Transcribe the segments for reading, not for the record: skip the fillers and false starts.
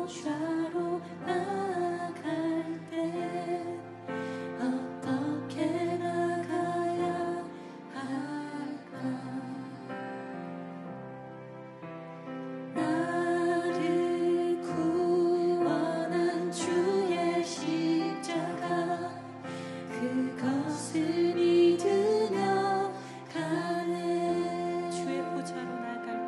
보좌로 나갈 때 어떻게 나가야 할까? 나를 구원한 주의 십자가 그것을 믿으며 가네. 주의 보좌로 나갈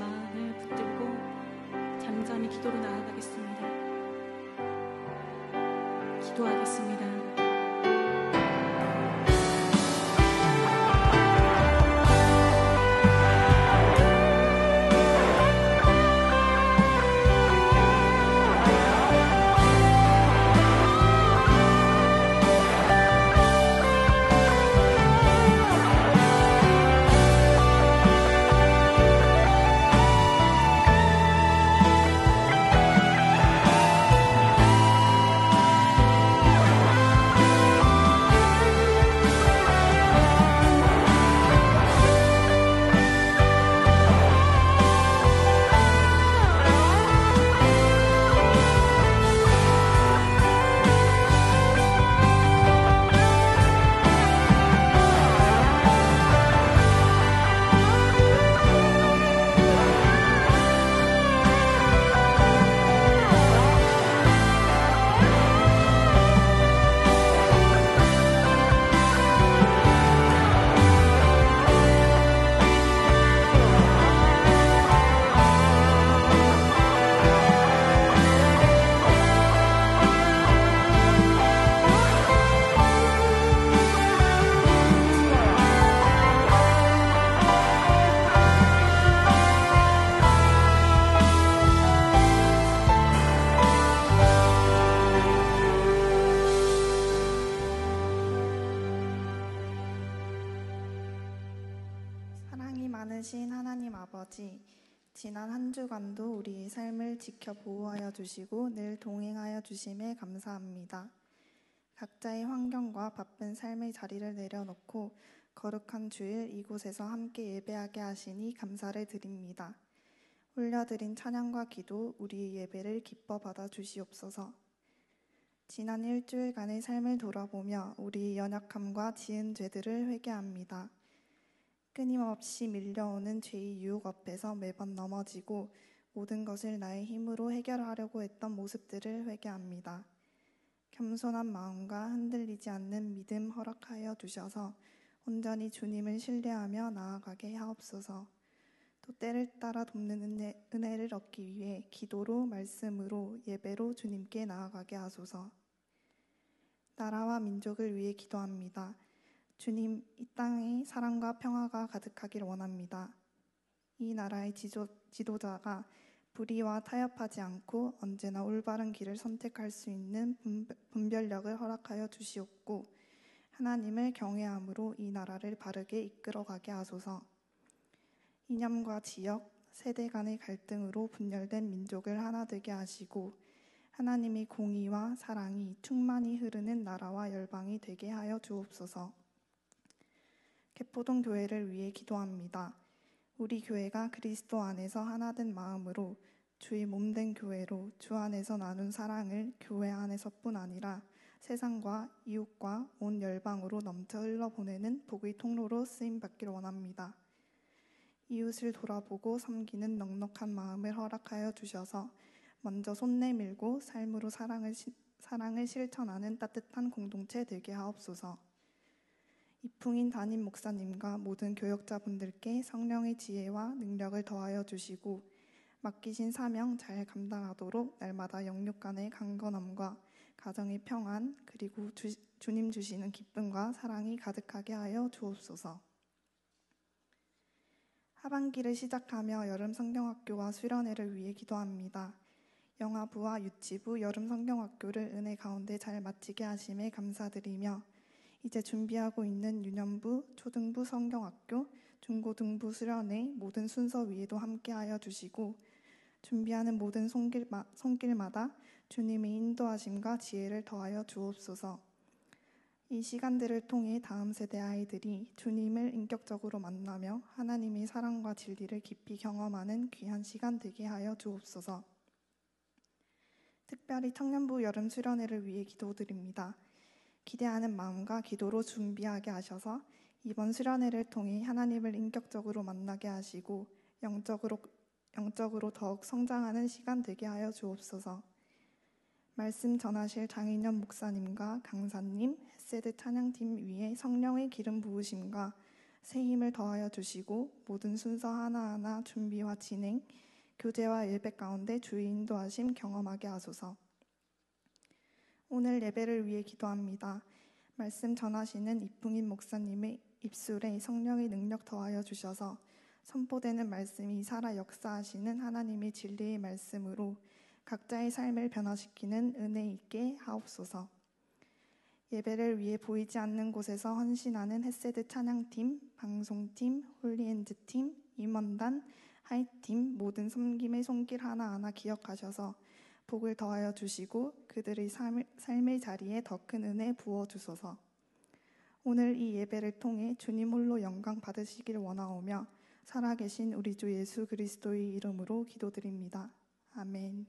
마음을 붙들고 잠잠히 기도로 나아가겠습니다. 기도하겠습니다. 사랑이 많으신 하나님 아버지, 지난 한 주간도 우리의 삶을 지켜 보호하여 주시고 늘 동행하여 주심에 감사합니다. 각자의 환경과 바쁜 삶의 자리를 내려놓고 거룩한 주일 이곳에서 함께 예배하게 하시니 감사를 드립니다. 올려드린 찬양과 기도, 우리의 예배를 기뻐 받아 주시옵소서. 지난 일주일간의 삶을 돌아보며 우리의 연약함과 지은 죄들을 회개합니다. 끊임없이 밀려오는 죄의 유혹 앞에서 매번 넘어지고 모든 것을 나의 힘으로 해결하려고 했던 모습들을 회개합니다. 겸손한 마음과 흔들리지 않는 믿음 허락하여 주셔서 온전히 주님을 신뢰하며 나아가게 하옵소서. 또 때를 따라 돕는 은혜를 얻기 위해 기도로, 말씀으로, 예배로 주님께 나아가게 하소서. 나라와 민족을 위해 기도합니다. 주님, 이 땅에 사랑과 평화가 가득하길 원합니다. 이 나라의 지도자가 불의와 타협하지 않고 언제나 올바른 길을 선택할 수 있는 분별력을 허락하여 주시옵고 하나님을 경외함으로 이 나라를 바르게 이끌어가게 하소서. 이념과 지역, 세대 간의 갈등으로 분열된 민족을 하나 되게 하시고 하나님의 공의와 사랑이 충만히 흐르는 나라와 열방이 되게 하여 주옵소서. 개포동 교회를 위해 기도합니다. 우리 교회가 그리스도 안에서 하나된 마음으로 주의 몸된 교회로 주 안에서 나눈 사랑을 교회 안에서뿐 아니라 세상과 이웃과 온 열방으로 넘쳐 흘러보내는 복의 통로로 쓰임받길 원합니다. 이웃을 돌아보고 섬기는 넉넉한 마음을 허락하여 주셔서 먼저 손 내밀고 삶으로 사랑을 실천하는 따뜻한 공동체 되게 하옵소서. 이풍인 담임 목사님과 모든 교역자분들께 성령의 지혜와 능력을 더하여 주시고 맡기신 사명 잘 감당하도록 날마다 영육 간의 강건함과 가정의 평안 그리고 주님 주시는 기쁨과 사랑이 가득하게 하여 주옵소서. 하반기를 시작하며 여름 성경학교와 수련회를 위해 기도합니다. 영아부와 유치부 여름 성경학교를 은혜 가운데 잘 마치게 하심에 감사드리며 이제 준비하고 있는 유년부, 초등부 성경학교, 중고등부 수련회 모든 순서 위에도 함께하여 주시고 준비하는 모든 손길마다 주님의 인도하심과 지혜를 더하여 주옵소서. 이 시간들을 통해 다음 세대 아이들이 주님을 인격적으로 만나며 하나님의 사랑과 진리를 깊이 경험하는 귀한 시간 되게 하여 주옵소서. 특별히 청년부 여름 수련회를 위해 기도드립니다. 기대하는 마음과 기도로 준비하게 하셔서 이번 수련회를 통해 하나님을 인격적으로 만나게 하시고 영적으로 더욱 성장하는 시간 되게 하여 주옵소서. 말씀 전하실 장인현 목사님과 강사님, 햇세드 찬양팀 위에 성령의 기름 부으심과 새 힘을 더하여 주시고 모든 순서 하나하나 준비와 진행, 교제와 일백 가운데 주의 인도하심 경험하게 하소서. 오늘 예배를 위해 기도합니다. 말씀 전하시는 이풍인 목사님의 입술에 성령의 능력 더하여 주셔서 선포되는 말씀이 살아 역사하시는 하나님의 진리의 말씀으로 각자의 삶을 변화시키는 은혜 있게 하옵소서. 예배를 위해 보이지 않는 곳에서 헌신하는 햇세드 찬양팀, 방송팀, 홀리핸드팀, 임원단, 하이팀 모든 섬김의 손길 하나하나 기억하셔서 복을 더하여 주시고 그들의 삶의 자리에 더 큰 은혜 부어주소서. 오늘 이 예배를 통해 주님 홀로 영광 받으시길 원하오며 살아계신 우리 주 예수 그리스도의 이름으로 기도드립니다. 아멘.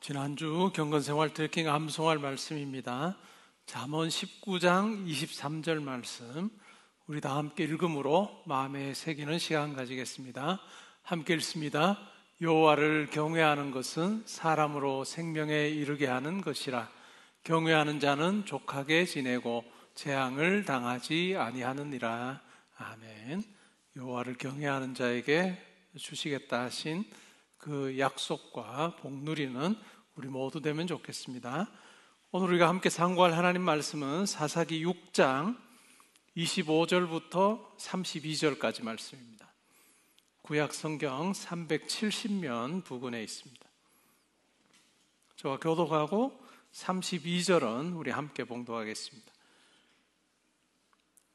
지난주 경건생활 트래킹 암송할 말씀입니다. 잠언 19장 23절 말씀 우리 다 함께 읽음으로 마음에 새기는 시간 가지겠습니다. 함께 읽습니다. 여호와를 경외하는 것은 사람으로 생명에 이르게 하는 것이라. 경외하는 자는 족하게 지내고 재앙을 당하지 아니하느니라. 아멘. 여호와를 경외하는 자에게 주시겠다 하신 그 약속과 복 누리는 우리 모두 되면 좋겠습니다. 오늘 우리가 함께 상고할 하나님 말씀은 사사기 6장 25절부터 32절까지 말씀입니다. 구약 성경 370면 부근에 있습니다. 저와 교독하고 32절은 우리 함께 봉독하겠습니다.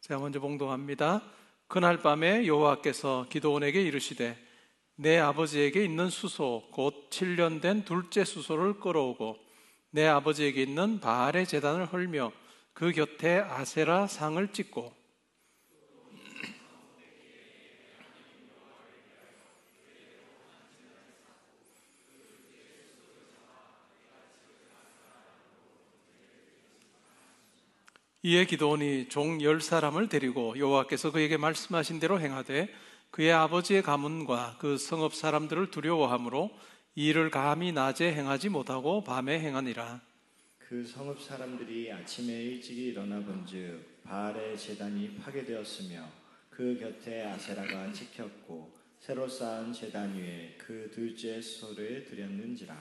제가 먼저 봉독합니다. 그날 밤에 여호와께서 기드온에게 이르시되 내 아버지에게 있는 수소 곧 7년 된 둘째 수소를 끌어오고 내 아버지에게 있는 바알의 제단을 헐며 그 곁에 아세라 상을 찍고 이에 기드온이 종 10사람을 데리고 여호와께서 그에게 말씀하신 대로 행하되 그의 아버지의 가문과 그 성읍 사람들을 두려워하므로 이 일을 감히 낮에 행하지 못하고 밤에 행하니라. 그 성읍 사람들이 아침에 일찍이 일어나 본즉 바알의 제단이 파괴되었으며 그 곁에 아세라가 찍혔고 새로 쌓은 제단 위에 그 둘째 수소를 드렸는지라.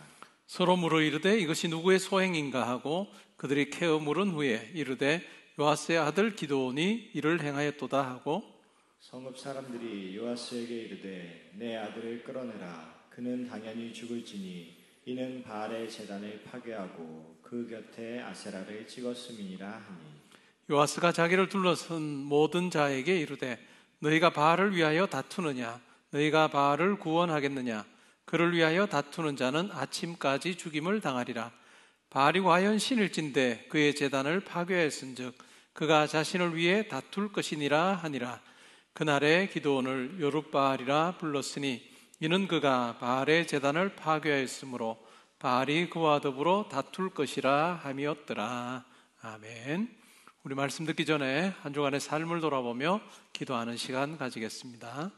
서로 물어 이르되 이것이 누구의 소행인가 하고 그들이 캐어 물은 후에 이르되 요아스의 아들 기드온이 이를 행하였도다 하고 성읍 사람들이 요아스에게 이르되 내 아들을 끌어내라. 그는 당연히 죽을지니 이는 바알의 제단을 파괴하고 그 곁에 아세라를 찍었음이니라 하니. 요아스가 자기를 둘러선 모든 자에게 이르되 너희가 바알을 위하여 다투느냐 너희가 바알을 구원하겠느냐 그를 위하여 다투는 자는 아침까지 죽임을 당하리라. 바알이 과연 신일진데 그의 제단을 파괴하였은즉 그가 자신을 위해 다툴 것이니라 하니라. 그날에 기드온을 요룻바알이라 불렀으니 이는 그가 바알의 제단을 파괴하였으므로 바알이 그와 더불어 다툴 것이라 함이었더라. 아멘. 우리 말씀 듣기 전에 한 주간의 삶을 돌아보며 기도하는 시간 가지겠습니다.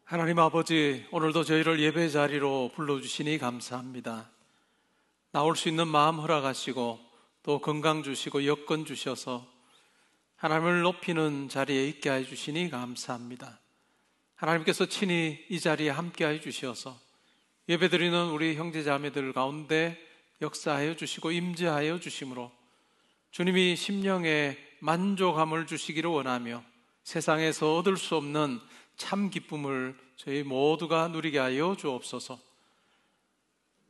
하나님 아버지, 오늘도 저희를 예배 자리로 불러주시니 감사합니다. 나올 수 있는 마음 허락하시고 또 건강 주시고 여건 주셔서 하나님을 높이는 자리에 있게 해주시니 감사합니다. 하나님께서 친히 이 자리에 함께 해주셔서 예배드리는 우리 형제자매들 가운데 역사하여 주시고 임재하여 주심으로 주님이 심령에 만족함을 주시기를 원하며 세상에서 얻을 수 없는 참 기쁨을 저희 모두가 누리게 하여 주옵소서.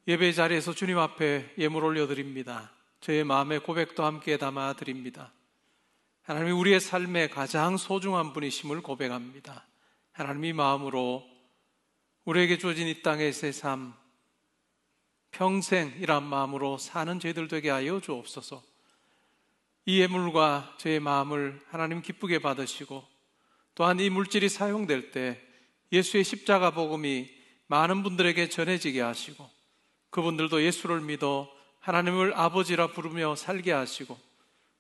예배 자리에서 주님 앞에 예물 올려드립니다. 저의 마음의 고백도 함께 담아드립니다. 하나님이 우리의 삶의 가장 소중한 분이심을 고백합니다. 하나님이 마음으로 우리에게 주어진 이 땅에서의 삶, 평생이란 마음으로 사는 저희들 되게 하여 주옵소서. 이 예물과 저의 마음을 하나님 기쁘게 받으시고 또한 이 물질이 사용될 때 예수의 십자가 복음이 많은 분들에게 전해지게 하시고 그분들도 예수를 믿어 하나님을 아버지라 부르며 살게 하시고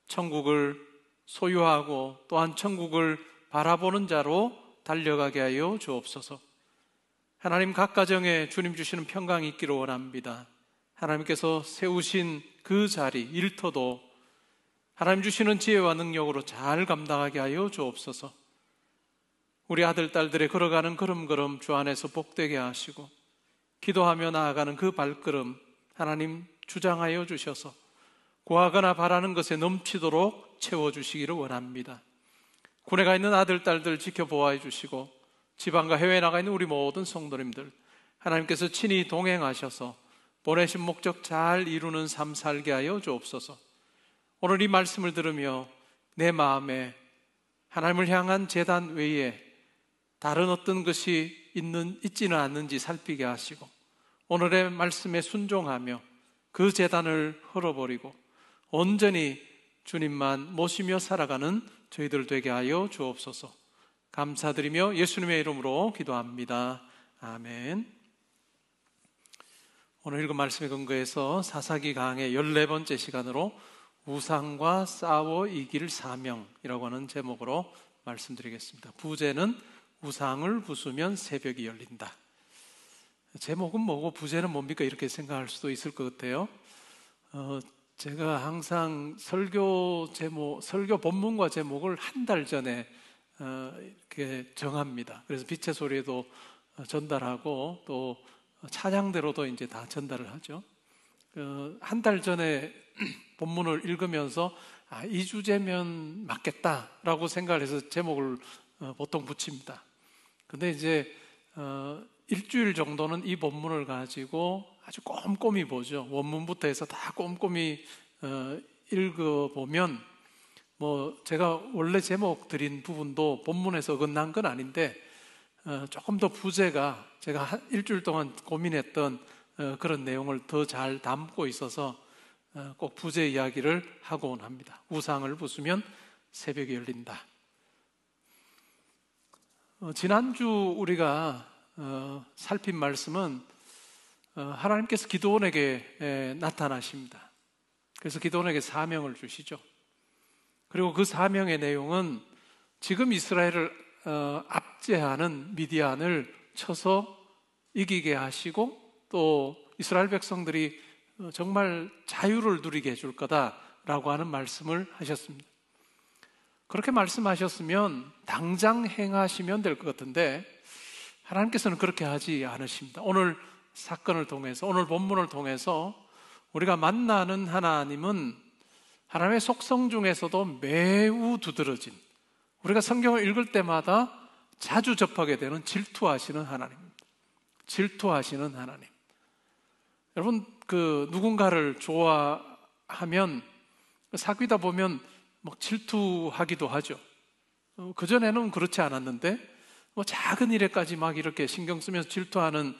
천국을 소유하고 또한 천국을 바라보는 자로 달려가게 하여 주옵소서. 하나님 각 가정에 주님 주시는 평강이 있기를 원합니다. 하나님께서 세우신 그 자리, 일터도 하나님 주시는 지혜와 능력으로 잘 감당하게 하여 주옵소서. 우리 아들, 딸들의 걸어가는 걸음걸음 주 안에서 복되게 하시고 기도하며 나아가는 그 발걸음 하나님 주장하여 주셔서 구하거나 바라는 것에 넘치도록 채워주시기를 원합니다. 군에 가 있는 아들, 딸들 지켜보아 주시고 지방과 해외에 나가 있는 우리 모든 성도님들 하나님께서 친히 동행하셔서 보내신 목적 잘 이루는 삶 살게 하여 주옵소서. 오늘 이 말씀을 들으며 내 마음에 하나님을 향한 제단 외에 다른 어떤 것이 있지는 않는지 살피게 하시고 오늘의 말씀에 순종하며 그 제단을 헐어버리고 온전히 주님만 모시며 살아가는 저희들 되게 하여 주옵소서. 감사드리며 예수님의 이름으로 기도합니다. 아멘. 오늘 읽은 말씀에 근거해서 사사기 강의 14번째 시간으로 우상과 싸워 이길 사명이라고 하는 제목으로 말씀드리겠습니다. 부제는 우상을 부수면 새벽이 열린다. 제목은 뭐고 부제는 뭡니까? 이렇게 생각할 수도 있을 것 같아요. 제가 항상 설교 본문과 제목을 한 달 전에 이렇게 정합니다. 그래서 빛의 소리에도 전달하고 또 찬양대로도 이제 다 전달을 하죠. 한 달 전에 본문을 읽으면서 이 주제면 맞겠다라고 생각을 해서 제목을 보통 붙입니다. 근데 이제 일주일 정도는 이 본문을 가지고 아주 꼼꼼히 보죠. 원문부터 해서 다 꼼꼼히 읽어보면 뭐 제가 원래 제목 드린 부분도 본문에서 어긋난 건 아닌데 조금 더 부제가 제가 일주일 동안 고민했던 그런 내용을 더 잘 담고 있어서 꼭 부제 이야기를 하곤 합니다. 우상을 부수면 새벽이 열린다. 지난주 우리가 살핀 말씀은 하나님께서 기드온에게 나타나십니다. 그래서 기드온에게 사명을 주시죠. 그리고 그 사명의 내용은 지금 이스라엘을 압제하는 미디안을 쳐서 이기게 하시고 또 이스라엘 백성들이 정말 자유를 누리게 해줄 거다라고 하는 말씀을 하셨습니다. 그렇게 말씀하셨으면 당장 행하시면 될 것 같은데 하나님께서는 그렇게 하지 않으십니다. 오늘 사건을 통해서, 오늘 본문을 통해서 우리가 만나는 하나님은 하나님의 속성 중에서도 매우 두드러진, 우리가 성경을 읽을 때마다 자주 접하게 되는 질투하시는 하나님입니다. 질투하시는 하나님. 여러분, 누군가를 좋아하면 사귀다 보면 막 질투하기도 하죠. 그전에는 그렇지 않았는데 뭐 작은 일에까지 막 이렇게 신경 쓰면서 질투하는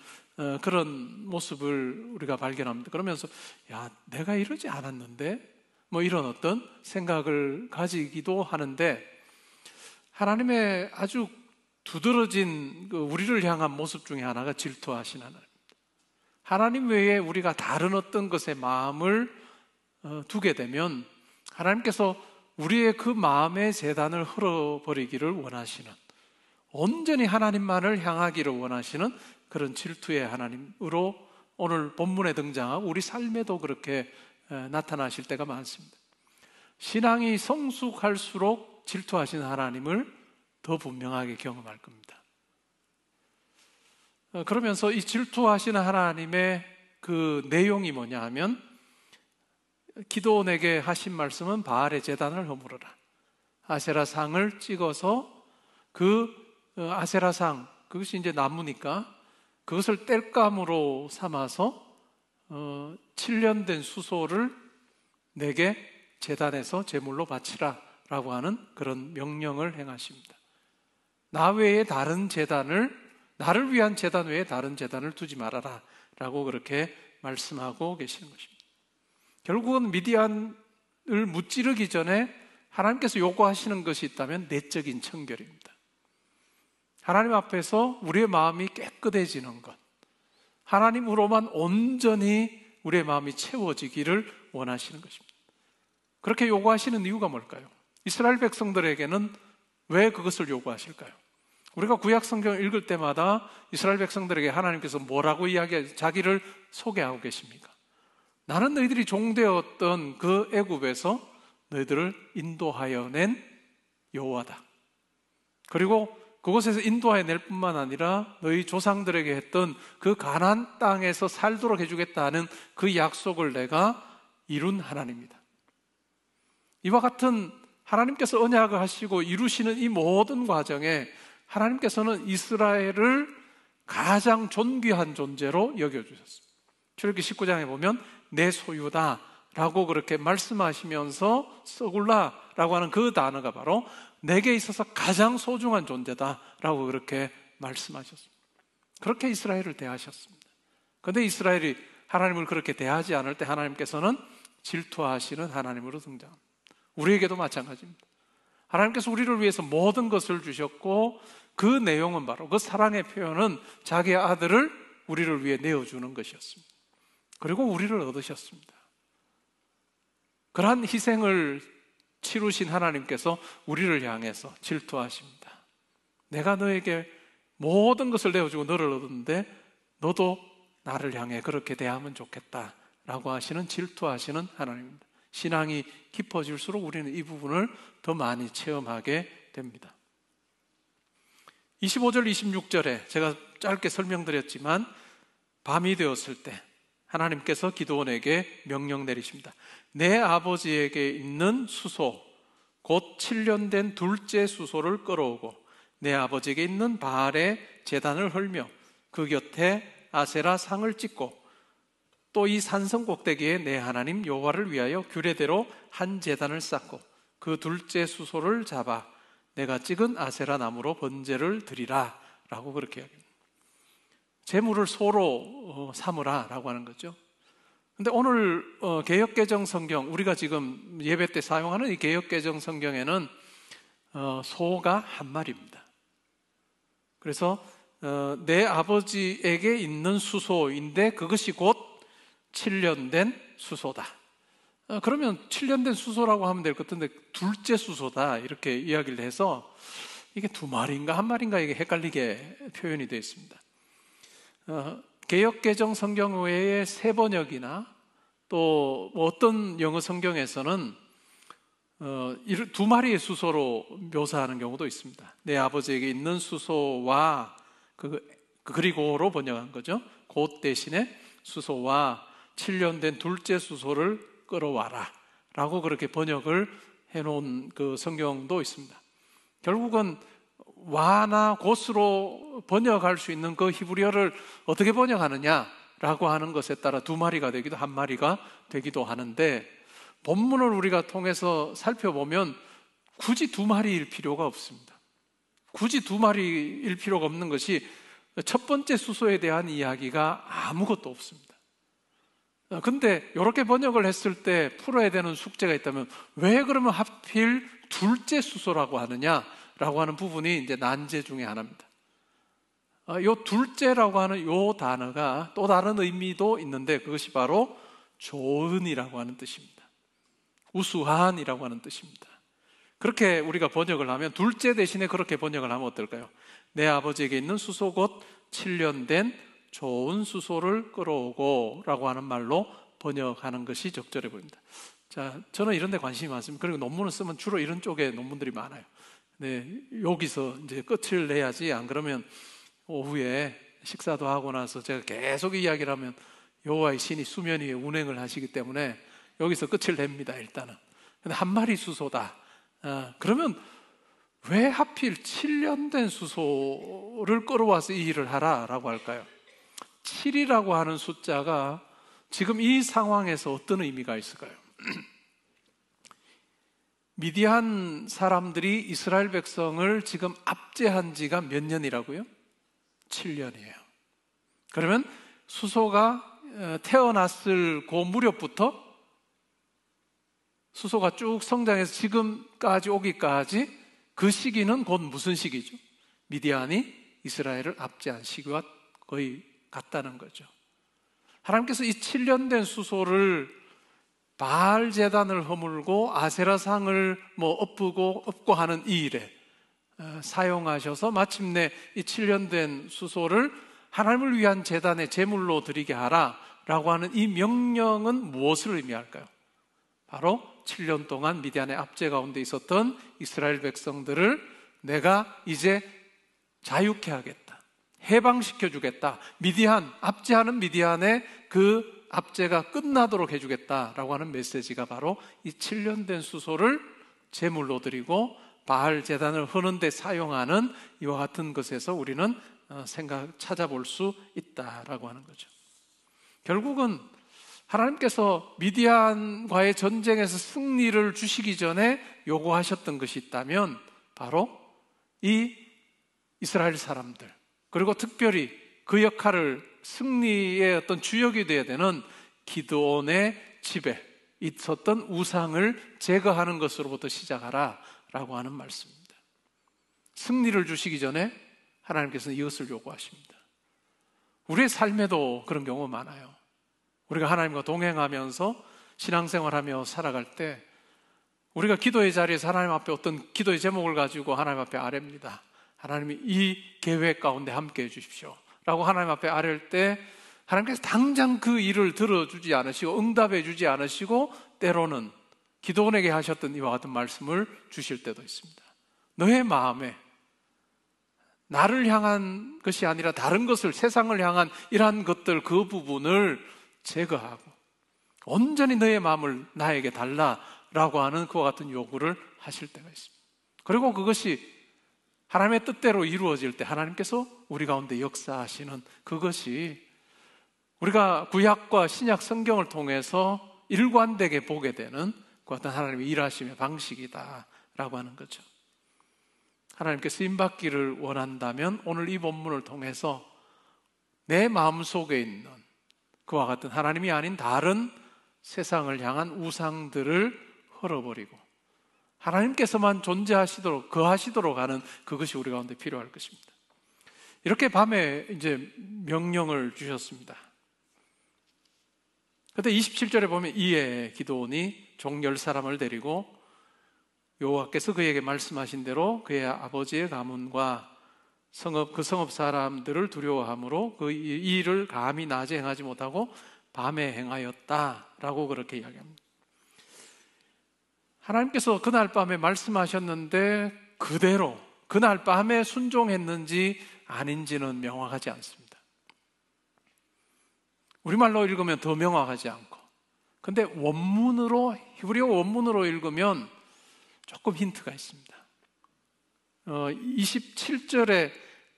그런 모습을 우리가 발견합니다. 그러면서 야, 내가 이러지 않았는데 뭐 이런 어떤 생각을 가지기도 하는데 하나님의 아주 두드러진 우리를 향한 모습 중에 하나가 질투하신 하나님입니다. 하나님 외에 우리가 다른 어떤 것에 마음을 두게 되면 하나님께서 우리의 그 마음의 재단을 헐어버리기를 원하시는, 온전히 하나님만을 향하기를 원하시는 그런 질투의 하나님으로 오늘 본문에 등장하고 우리 삶에도 그렇게 나타나실 때가 많습니다. 신앙이 성숙할수록 질투하시는 하나님을 더 분명하게 경험할 겁니다. 그러면서 이 질투하시는 하나님의 그 내용이 뭐냐 하면, 기드온에게 하신 말씀은 바알의 제단을 허물어라. 아세라상을 찍어서 그 아세라상, 그것이 이제 나무니까 그것을 땔감으로 삼아서 7년 된 수소를 내게 제단에서 제물로 바치라 라고 하는 그런 명령을 행하십니다. 나 외에 다른 제단을, 나를 위한 제단 외에 다른 제단을 두지 말아라 라고 그렇게 말씀하고 계시는 것입니다. 결국은 미디안을 무찌르기 전에 하나님께서 요구하시는 것이 있다면 내적인 청결입니다. 하나님 앞에서 우리의 마음이 깨끗해지는 것, 하나님으로만 온전히 우리의 마음이 채워지기를 원하시는 것입니다. 그렇게 요구하시는 이유가 뭘까요? 이스라엘 백성들에게는 왜 그것을 요구하실까요? 우리가 구약 성경을 읽을 때마다 이스라엘 백성들에게 하나님께서 뭐라고 자기를 소개하고 계십니까? 나는 너희들이 종되었던 그 애굽에서 너희들을 인도하여 낸 여호와다. 그리고 그곳에서 인도하여 낼 뿐만 아니라 너희 조상들에게 했던 그 가나안 땅에서 살도록 해주겠다는 그 약속을 내가 이룬 하나님이다. 이와 같은 하나님께서 언약을 하시고 이루시는 이 모든 과정에 하나님께서는 이스라엘을 가장 존귀한 존재로 여겨주셨습니다. 출애굽기 19장에 보면 내 소유다 라고 그렇게 말씀하시면서 서굴라라고 하는 그 단어가 바로 내게 있어서 가장 소중한 존재다 라고 그렇게 말씀하셨습니다. 그렇게 이스라엘을 대하셨습니다. 그런데 이스라엘이 하나님을 그렇게 대하지 않을 때 하나님께서는 질투하시는 하나님으로 등장합니다. 우리에게도 마찬가지입니다. 하나님께서 우리를 위해서 모든 것을 주셨고 그 내용은 바로 그 사랑의 표현은 자기의 아들을 우리를 위해 내어주는 것이었습니다. 그리고 우리를 얻으셨습니다. 그러한 희생을 치루신 하나님께서 우리를 향해서 질투하십니다. 내가 너에게 모든 것을 내어주고 너를 얻었는데 너도 나를 향해 그렇게 대하면 좋겠다라고 하시는 질투하시는 하나님입니다. 신앙이 깊어질수록 우리는 이 부분을 더 많이 체험하게 됩니다. 25절, 26절에 제가 짧게 설명드렸지만 밤이 되었을 때 하나님께서 기드온에게 명령 내리십니다. 내 아버지에게 있는 수소, 곧 7년 된 둘째 수소를 끌어오고 내 아버지에게 있는 바알의 제단을 헐며 그 곁에 아세라 상을 찍고 또 이 산성 꼭대기에 내 하나님 여호와를 위하여 규례대로 한 제단을 쌓고 그 둘째 수소를 잡아 내가 찍은 아세라 나무로 번제를 드리라 라고 그렇게 이야기합니다. 제물을 소로 삼으라 라고 하는 거죠. 근데 오늘 개역개정 성경, 우리가 지금 예배 때 사용하는 이 개역개정 성경에는 소가 한 마리입니다. 그래서 내 아버지에게 있는 수소인데 그것이 곧 7년 된 수소다. 그러면 7년 된 수소라고 하면 될 것 같은데 둘째 수소다 이렇게 이야기를 해서 이게 두 마리인가 한 마리인가 이게 헷갈리게 표현이 되어 있습니다. 개역개정 성경 외에 새 번역이나 또 어떤 영어 성경에서는 두 마리의 수소로 묘사하는 경우도 있습니다. 내 아버지에게 있는 수소와 그리고로 번역한 거죠. 곧 대신에 수소와 7년 된 둘째 수소를 끌어와라 라고 그렇게 번역을 해놓은 그 성경도 있습니다. 결국은 와나 곧으로 번역할 수 있는 그 히브리어를 어떻게 번역하느냐라고 하는 것에 따라 두 마리가 되기도 한 마리가 되기도 하는데 본문을 우리가 통해서 살펴보면 굳이 두 마리일 필요가 없습니다. 굳이 두 마리일 필요가 없는 것이 첫 번째 수소에 대한 이야기가 아무것도 없습니다. 근데 이렇게 번역을 했을 때 풀어야 되는 숙제가 있다면 왜 그러면 하필 둘째 수소라고 하느냐라고 하는 부분이 이제 난제 중에 하나입니다. 요 둘째라고 하는 요 단어가 또 다른 의미도 있는데 그것이 바로 좋은이라고 하는 뜻입니다. 우수한이라고 하는 뜻입니다. 그렇게 우리가 번역을 하면, 둘째 대신에 그렇게 번역을 하면 어떨까요? 내 아버지에게 있는 수소 곧 7년 된 좋은 수소를 끌어오고 라고 하는 말로 번역하는 것이 적절해 보입니다. 자, 저는 이런 데 관심이 많습니다. 그리고 논문을 쓰면 주로 이런 쪽에 논문들이 많아요. 네, 여기서 이제 끝을 내야지, 안 그러면 오후에 식사도 하고 나서 제가 계속 이야기를 하면 여호와의 신이 수면 위에 운행을 하시기 때문에 여기서 끝을 냅니다, 일단은. 근데 한 마리 수소다. 그러면 왜 하필 7년 된 수소를 끌어와서 이 일을 하라라고 할까요? 7이라고 하는 숫자가 지금 이 상황에서 어떤 의미가 있을까요? 미디안 사람들이 이스라엘 백성을 지금 압제한 지가 몇 년이라고요? 7년이에요. 그러면 수소가 태어났을 그 무렵부터 수소가 쭉 성장해서 지금까지 오기까지 그 시기는 곧 무슨 시기죠? 미디안이 이스라엘을 압제한 시기와 거의 같다는 거죠. 하나님께서 이 7년 된 수소를 바알 제단을 허물고 아세라상을 엎고 하는 이 일에 사용하셔서 마침내 이 7년 된 수소를 하나님을 위한 제단의 제물로 드리게 하라라고 하는 이 명령은 무엇을 의미할까요? 바로 7년 동안 미디안의 압제 가운데 있었던 이스라엘 백성들을 내가 이제 자유케 하겠다, 해방시켜 주겠다, 압제하는 미디안의 그 압제가 끝나도록 해주겠다라고 하는 메시지가 바로 이 7년 된 수소를 제물로 드리고 바알 제단을 허는 데 사용하는 이와 같은 것에서 우리는 찾아볼 수 있다라고 하는 거죠. 결국은 하나님께서 미디안과의 전쟁에서 승리를 주시기 전에 요구하셨던 것이 있다면 바로 이 이스라엘 사람들, 그리고 특별히 그 역할을 승리의 어떤 주역이 되어야 되는 기드온의 집에 있었던 우상을 제거하는 것으로부터 시작하라 라고 하는 말씀입니다. 승리를 주시기 전에 하나님께서는 이것을 요구하십니다. 우리의 삶에도 그런 경우 많아요. 우리가 하나님과 동행하면서 신앙생활하며 살아갈 때 우리가 기도의 자리에서 하나님 앞에 어떤 기도의 제목을 가지고 하나님 앞에 아뢰입니다. 하나님이 이 계획 가운데 함께 해주십시오 라고 하나님 앞에 아뢰을 때 하나님께서 당장 그 일을 들어주지 않으시고 응답해 주지 않으시고 때로는 기도원에게 하셨던 이와 같은 말씀을 주실 때도 있습니다. 너의 마음에 나를 향한 것이 아니라 다른 것을, 세상을 향한 이러한 것들, 그 부분을 제거하고 온전히 너의 마음을 나에게 달라라고 하는 그와 같은 요구를 하실 때가 있습니다. 그리고 그것이 하나님의 뜻대로 이루어질 때 하나님께서 우리 가운데 역사하시는 그것이 우리가 구약과 신약 성경을 통해서 일관되게 보게 되는 그 같은 하나님의 일하심의 방식이다라고 하는 거죠. 하나님께 쓰임받기를 원한다면 오늘 이 본문을 통해서 내 마음속에 있는 그와 같은 하나님이 아닌 다른 세상을 향한 우상들을 헐어버리고 하나님께서만 존재하시도록, 거하시도록 하는 그것이 우리 가운데 필요할 것입니다. 이렇게 밤에 이제 명령을 주셨습니다. 그런데 27절에 보면 이에 기드온이 종 10사람을 데리고 여호와께서 그에게 말씀하신 대로 그의 아버지의 가문과 그 성읍 사람들을 두려워함으로 그 일을 감히 낮에 행하지 못하고 밤에 행하였다라고 그렇게 이야기합니다. 하나님께서 그날 밤에 말씀하셨는데 그대로 그날 밤에 순종했는지 아닌지는 명확하지 않습니다. 우리말로 읽으면 더 명확하지 않고, 근데 히브리어 원문으로 읽으면 조금 힌트가 있습니다. 27절에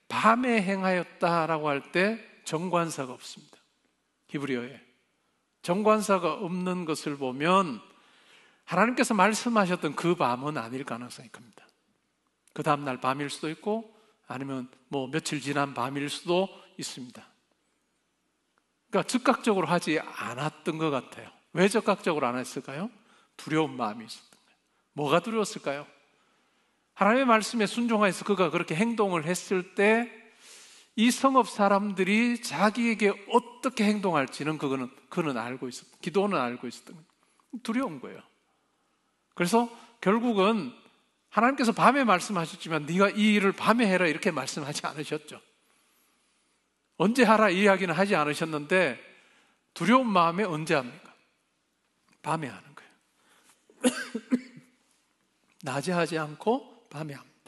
밤에 행하였다라고 할 때 정관사가 없습니다. 히브리어에 정관사가 없는 것을 보면 하나님께서 말씀하셨던 그 밤은 아닐 가능성이 큽니다. 그 다음날 밤일 수도 있고 아니면 며칠 지난 밤일 수도 있습니다. 그러니까 즉각적으로 하지 않았던 것 같아요. 왜 즉각적으로 안 했을까요? 두려운 마음이 있었던 거예요. 뭐가 두려웠을까요? 하나님의 말씀에 순종해서 그가 그렇게 행동을 했을 때 이 성읍 사람들이 자기에게 어떻게 행동할지는 그는 알고 있었던, 기도는 알고 있었던 거예요. 두려운 거예요. 그래서 결국은 하나님께서 밤에 말씀하셨지만 네가 이 일을 밤에 해라 이렇게 말씀하지 않으셨죠. 언제 하라 이 이야기는 하지 않으셨는데 두려운 마음에 언제 합니까? 밤에 하는 거예요. 낮에 하지 않고 밤에 합니다.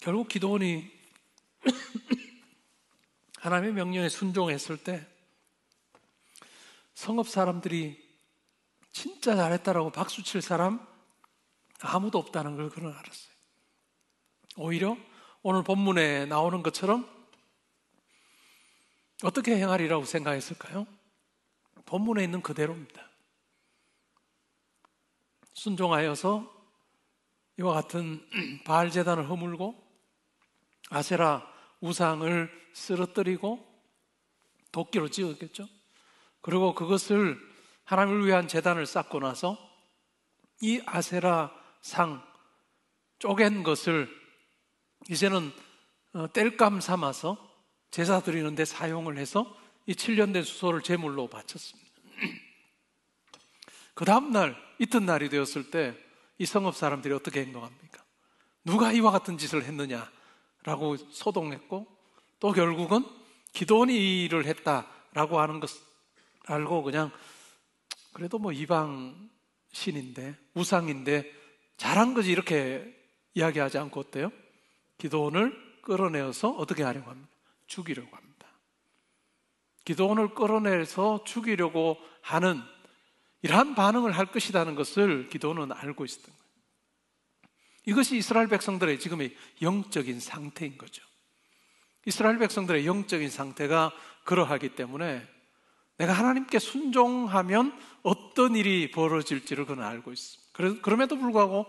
결국 기도원이 하나님의 명령에 순종했을 때 성읍 사람들이 진짜 잘했다라고 박수칠 사람 아무도 없다는 걸 그는 알았어요. 오히려 오늘 본문에 나오는 것처럼 어떻게 행하리라고 생각했을까요? 본문에 있는 그대로입니다. 순종하여서 이와 같은 바알 제단을 허물고 아세라 우상을 쓰러뜨리고 도끼로 찍었겠죠. 그리고 그것을 하나님을 위한 제단을 쌓고 나서 이 아세라 상 쪼갠 것을 이제는 땔감 삼아서 제사 드리는 데 사용을 해서 이 7년 된 수소를 제물로 바쳤습니다. 그 다음날 이튿날이 되었을 때 이 성읍 사람들이 어떻게 행동합니까? 누가 이와 같은 짓을 했느냐라고 소동했고 또 결국은 기도원이 이 일을 했다라고 하는 것을 알고 그냥 그래도 뭐 이방 신인데 우상인데 잘한 거지 이렇게 이야기하지 않고 어때요? 기도원을 끌어내어서 어떻게 하려고 합니까? 죽이려고 합니다. 기도원을 끌어내서 죽이려고 하는 이러한 반응을 할 것이라는 것을 기도원은 알고 있었던 거예요. 이것이 이스라엘 백성들의 지금의 영적인 상태인 거죠. 이스라엘 백성들의 영적인 상태가 그러하기 때문에 내가 하나님께 순종하면 어떤 일이 벌어질지를 그는 알고 있습니다. 그럼에도 불구하고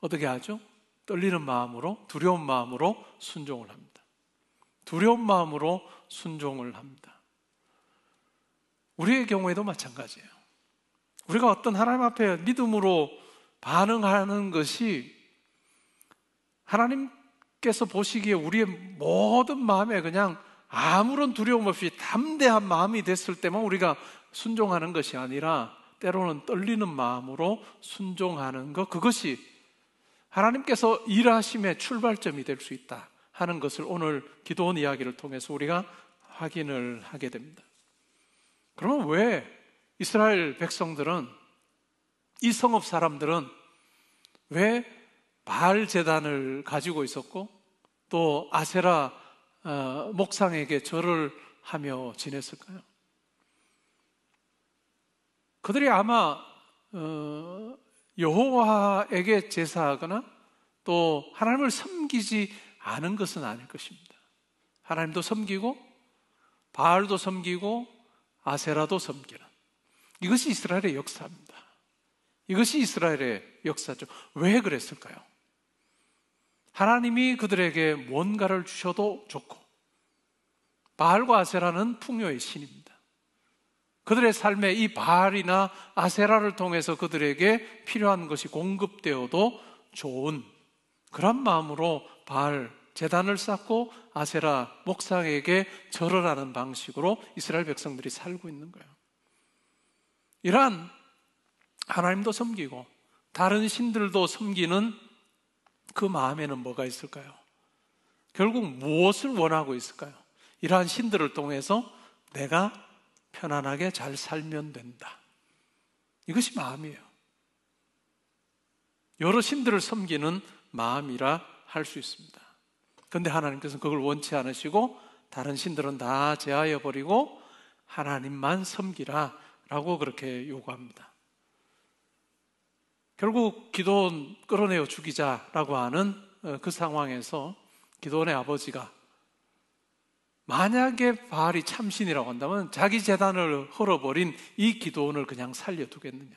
어떻게 하죠? 떨리는 마음으로, 두려운 마음으로 순종을 합니다. 두려운 마음으로 순종을 합니다. 우리의 경우에도 마찬가지예요. 우리가 어떤 하나님 앞에 믿음으로 반응하는 것이 하나님께서 보시기에 우리의 모든 마음에 그냥 아무런 두려움 없이 담대한 마음이 됐을 때만 우리가 순종하는 것이 아니라 때로는 떨리는 마음으로 순종하는 것, 그것이 하나님께서 일하심의 출발점이 될 수 있다 하는 것을 오늘 기도원 이야기를 통해서 우리가 확인을 하게 됩니다. 그러면 왜 이스라엘 백성들은, 이 성읍 사람들은 왜 바알 제단을 가지고 있었고 또 아세라 목상에게 절을 하며 지냈을까요? 그들이 아마 여호와에게 제사하거나 또 하나님을 섬기지 않은 것은 아닐 것입니다. 하나님도 섬기고 바알도 섬기고 아세라도 섬기는, 이것이 이스라엘의 역사입니다. 이것이 이스라엘의 역사죠. 왜 그랬을까요? 하나님이 그들에게 뭔가를 주셔도 좋고 바알과 아세라는 풍요의 신입니다. 그들의 삶에 이 바알이나 아세라를 통해서 그들에게 필요한 것이 공급되어도 좋은 그런 마음으로 바알 제단을 쌓고 아세라 목상에게 절을 하는 방식으로 이스라엘 백성들이 살고 있는 거예요. 이러한 하나님도 섬기고 다른 신들도 섬기는 그 마음에는 뭐가 있을까요? 결국 무엇을 원하고 있을까요? 이러한 신들을 통해서 내가 편안하게 잘 살면 된다. 이것이 마음이에요. 여러 신들을 섬기는 마음이라 할 수 있습니다. 그런데 하나님께서는 그걸 원치 않으시고 다른 신들은 다 제하여 버리고 하나님만 섬기라 라고 그렇게 요구합니다. 결국 기도원 끌어내어 죽이자라고 하는 그 상황에서 기도원의 아버지가 만약에 바알이 참신이라고 한다면 자기 제단을 헐어버린 이 기도원을 그냥 살려두겠느냐?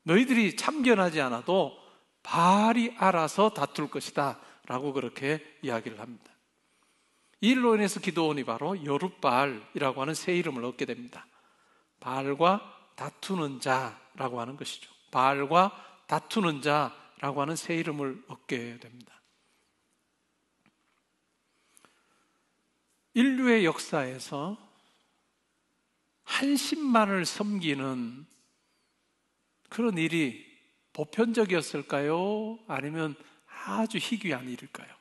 너희들이 참견하지 않아도 바알이 알아서 다툴 것이다 라고 그렇게 이야기를 합니다. 이 일로 인해서 기도원이 바로 여룻바알이라고 하는 새 이름을 얻게 됩니다. 바알과 다투는 자라고 하는 것이죠. 바알과 다투는 자라고 하는 새 이름을 얻게 됩니다. 인류의 역사에서 한 신만을 섬기는 그런 일이 보편적이었을까요? 아니면 아주 희귀한 일일까요?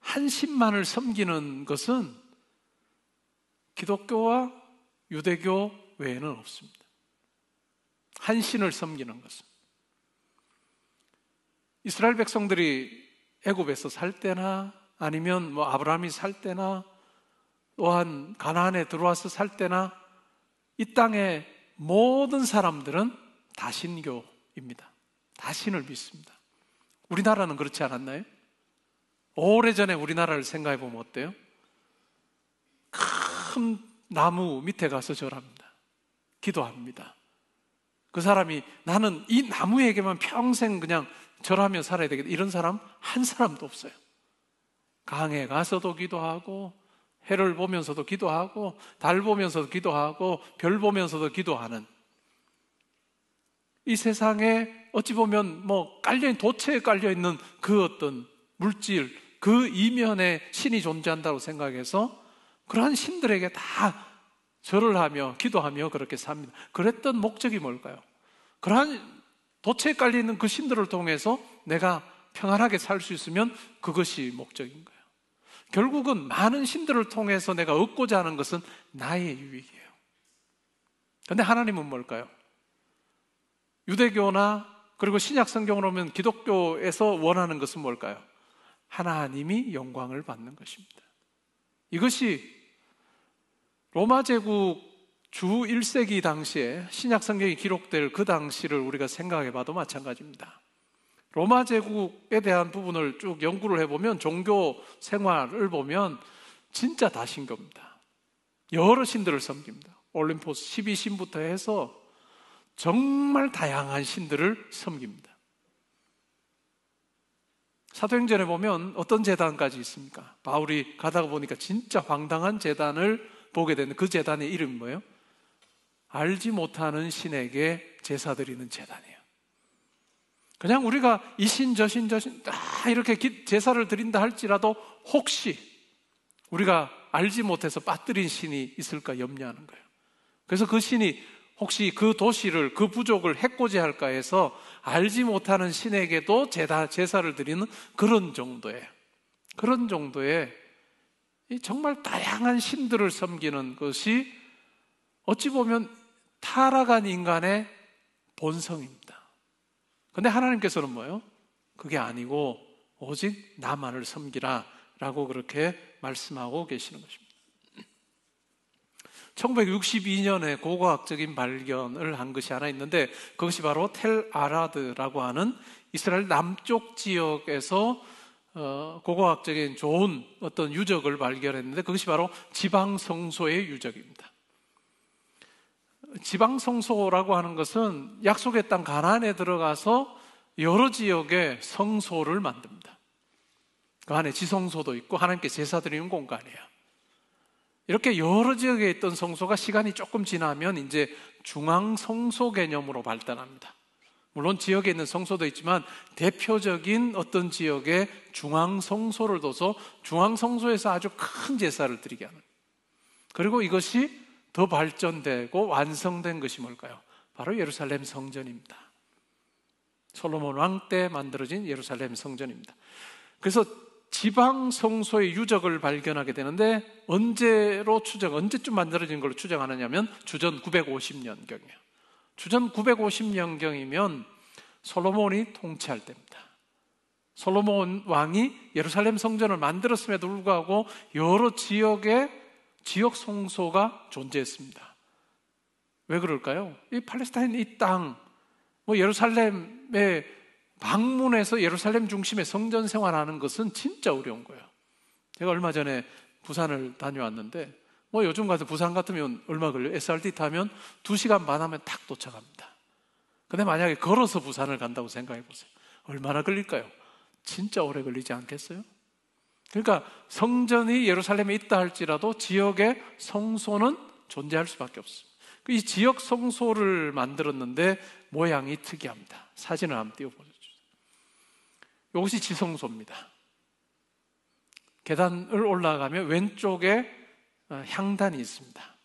한 신만을 섬기는 것은 기독교와 유대교 외에는 없습니다. 한 신을 섬기는 것은. 이스라엘 백성들이 애굽에서 살 때나 아니면 아브라함이 살 때나 또한 가나안에 들어와서 살 때나 이 땅의 모든 사람들은 다신교입니다. 다신을 믿습니다. 우리나라는 그렇지 않았나요? 오래전에 우리나라를 생각해 보면 어때요? 큰 나무 밑에 가서 절합니다. 기도합니다. 그 사람이 나는 이 나무에게만 평생 그냥 절하며 살아야 되겠다, 이런 사람 한 사람도 없어요. 강에 가서도 기도하고 해를 보면서도 기도하고 달 보면서도 기도하고 별 보면서도 기도하는, 이 세상에 어찌 보면 도체에 깔려있는 그 어떤 물질, 그 이면에 신이 존재한다고 생각해서 그러한 신들에게 다 절을 하며 기도하며 그렇게 삽니다. 그랬던 목적이 뭘까요? 그러한 도체에 깔려있는 그 신들을 통해서 내가 평안하게 살 수 있으면 그것이 목적인 거예요. 결국은 많은 신들을 통해서 내가 얻고자 하는 것은 나의 유익이에요. 그런데 하나님은 뭘까요? 유대교나 그리고 신약 성경으로 보면 기독교에서 원하는 것은 뭘까요? 하나님이 영광을 받는 것입니다. 이것이 로마 제국 주 1세기 당시에 신약 성경이 기록될 그 당시를 우리가 생각해 봐도 마찬가지입니다. 로마 제국에 대한 부분을 쭉 연구를 해보면 종교 생활을 보면 진짜 다신교입니다. 여러 신들을 섬깁니다. 올림포스 12신부터 해서 정말 다양한 신들을 섬깁니다. 사도행전에 보면 어떤 제단까지 있습니까? 바울이 가다가 보니까 진짜 황당한 제단을 보게 되는, 그 제단의 이름이 뭐예요? 알지 못하는 신에게 제사 드리는 제단이에요. 그냥 우리가 이 신 저 신 다 이렇게 제사를 드린다 할지라도 혹시 우리가 알지 못해서 빠뜨린 신이 있을까 염려하는 거예요. 그래서 그 신이 혹시 그 도시를, 그 부족을 해코지 할까 해서 알지 못하는 신에게도 제사를 드리는 그런 정도의 정말 다양한 신들을 섬기는 것이 어찌 보면 타락한 인간의 본성입니다. 그런데 하나님께서는 뭐예요? 그게 아니고 오직 나만을 섬기라 라고 그렇게 말씀하고 계시는 것입니다. 1962년에 고고학적인 발견을 한 것이 하나 있는데, 그것이 바로 텔 아라드라고 하는 이스라엘 남쪽 지역에서 고고학적인 좋은 어떤 유적을 발견했는데, 그것이 바로 지방성소의 유적입니다. 지방성소라고 하는 것은 약속의 땅 가나안에 들어가서 여러 지역의 성소를 만듭니다. 그 안에 지성소도 있고 하나님께 제사 드리는 공간이에요. 이렇게 여러 지역에 있던 성소가 시간이 조금 지나면 이제 중앙성소 개념으로 발달합니다. 물론 지역에 있는 성소도 있지만 대표적인 어떤 지역에 중앙성소를 둬서 중앙성소에서 아주 큰 제사를 드리게 하는, 그리고 이것이 더 발전되고 완성된 것이 뭘까요? 바로 예루살렘 성전입니다. 솔로몬 왕 때 만들어진 예루살렘 성전입니다. 그래서 지방 성소의 유적을 발견하게 되는데, 언제쯤 만들어진 걸로 추정하느냐면 주전 950년경이에요. 주전 950년경이면 솔로몬이 통치할 때입니다. 솔로몬 왕이 예루살렘 성전을 만들었음에도 불구하고 여러 지역에 지역 성소가 존재했습니다. 왜 그럴까요? 이 팔레스타인 이 땅, 예루살렘에 방문해서 예루살렘 중심의 성전 생활하는 것은 진짜 어려운 거예요. 제가 얼마 전에 부산을 다녀왔는데, 요즘 가서 부산 같으면 얼마 걸려요? SRT 타면 2시간 반 하면 딱 도착합니다. 근데 만약에 걸어서 부산을 간다고 생각해 보세요. 얼마나 걸릴까요? 진짜 오래 걸리지 않겠어요? 그러니까 성전이 예루살렘에 있다 할지라도 지역의 성소는 존재할 수밖에 없습니다. 이 지역 성소를 만들었는데 모양이 특이합니다. 사진을 한번 띄워보죠. 이것이 지성소입니다. 계단을 올라가면 왼쪽에 향단이 있습니다.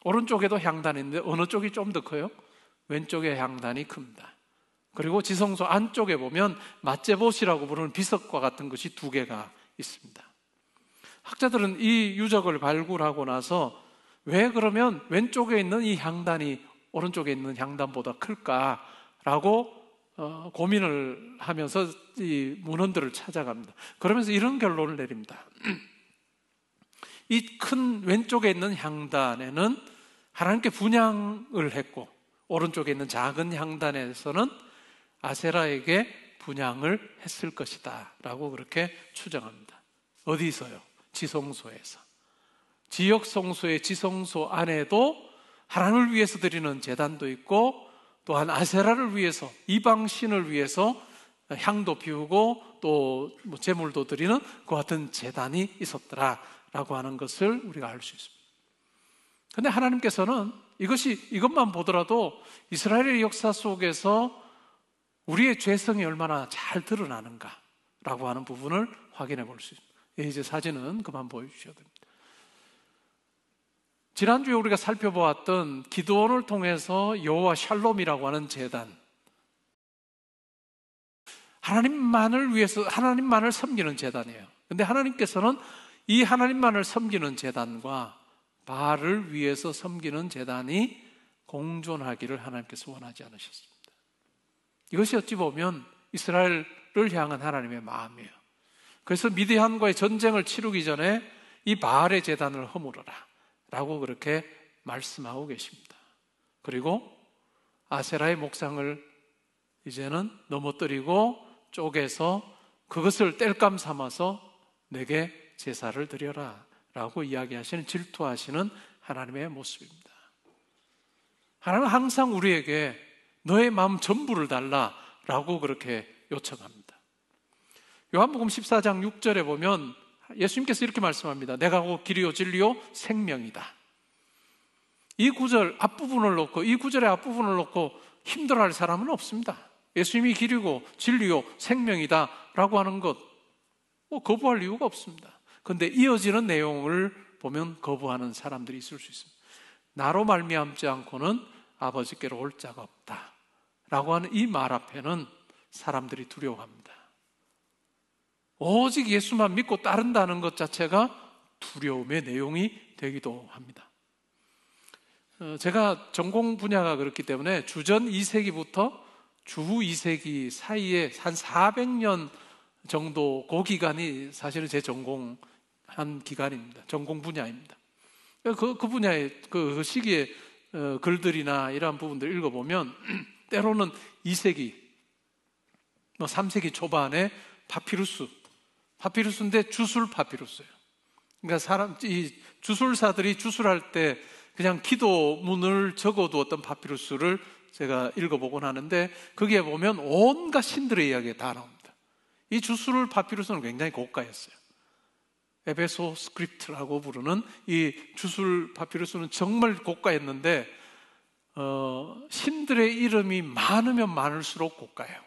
오른쪽에도 향단이 있는데 어느 쪽이 좀 더 커요? 왼쪽의 향단이 큽니다. 그리고 지성소 안쪽에 보면 맞제봇이라고 부르는 비석과 같은 것이 2개가 있습니다. 학자들은 이 유적을 발굴하고 나서 왜 그러면 왼쪽에 있는 이 향단이 오른쪽에 있는 향단보다 클까라고 고민을 하면서 이 문헌들을 찾아갑니다. 그러면서 이런 결론을 내립니다. 이 큰 왼쪽에 있는 향단에는 하나님께 분향을 했고, 오른쪽에 있는 작은 향단에서는 아세라에게 분향을 했을 것이다 라고 그렇게 추정합니다. 어디서요? 지성소에서. 지역 성소의 지성소 안에도 하나님을 위해서 드리는 제단도 있고, 또한 아세라를 위해서, 이방신을 위해서 향도 피우고 또 제물도 드리는 그 같은 제단이 있었더라라고 하는 것을 우리가 알 수 있습니다. 그런데 하나님께서는 이것만 보더라도 이스라엘의 역사 속에서 우리의 죄성이 얼마나 잘 드러나는가라고 하는 부분을 확인해 볼 수 있습니다. 이제 사진은 그만 보여주셔야 됩니다. 지난주에 우리가 살펴보았던 기드온을 통해서 여호와 샬롬이라고 하는 제단, 하나님만을 위해서 하나님만을 섬기는 제단이에요. 그런데 하나님께서는 이 하나님만을 섬기는 제단과 바알을 위해서 섬기는 제단이 공존하기를 하나님께서 원하지 않으셨습니다. 이것이 어찌 보면 이스라엘을 향한 하나님의 마음이에요. 그래서 미디안과의 전쟁을 치르기 전에 이 바알의 제단을 허물어라 라고 그렇게 말씀하고 계십니다. 그리고 아세라의 목상을 이제는 넘어뜨리고 쪼개서 그것을 땔감 삼아서 내게 제사를 드려라 라고 이야기하시는, 질투하시는 하나님의 모습입니다. 하나님은 항상 우리에게 너의 마음 전부를 달라 라고 그렇게 요청합니다. 요한복음 14장 6절에 보면 예수님께서 이렇게 말씀합니다. 내가 곧 길이요 진리요 생명이다. 이 구절 앞부분을 놓고, 이 구절의 앞부분을 놓고 힘들어할 사람은 없습니다. 예수님이 길이고 진리요 생명이다 라고 하는 것 거부할 이유가 없습니다. 그런데 이어지는 내용을 보면 거부하는 사람들이 있을 수 있습니다. 나로 말미암지 않고는 아버지께로 올 자가 없다 라고 하는 이 말 앞에는 사람들이 두려워합니다. 오직 예수만 믿고 따른다는 것 자체가 두려움의 내용이 되기도 합니다. 제가 전공 분야가 그렇기 때문에 주전 2세기부터 주후 2세기 사이에 한 400년 정도 그 기간이 사실은 제 전공한 기간입니다. 전공 분야입니다. 그 분야의 그 시기에 글들이나 이러한 부분들을 읽어보면 때로는 2세기, 3세기 초반에 파피루스인데 주술 파피루스예요. 그러니까 이 주술사들이 주술할 때 그냥 기도문을 적어두었던 파피루스를 제가 읽어보곤 하는데 거기에 보면 온갖 신들의 이야기가 다 나옵니다. 이 주술 파피루스는 굉장히 고가였어요. 에베소 스크립트라고 부르는 이 주술 파피루스는 정말 고가였는데 신들의 이름이 많으면 많을수록 고가예요.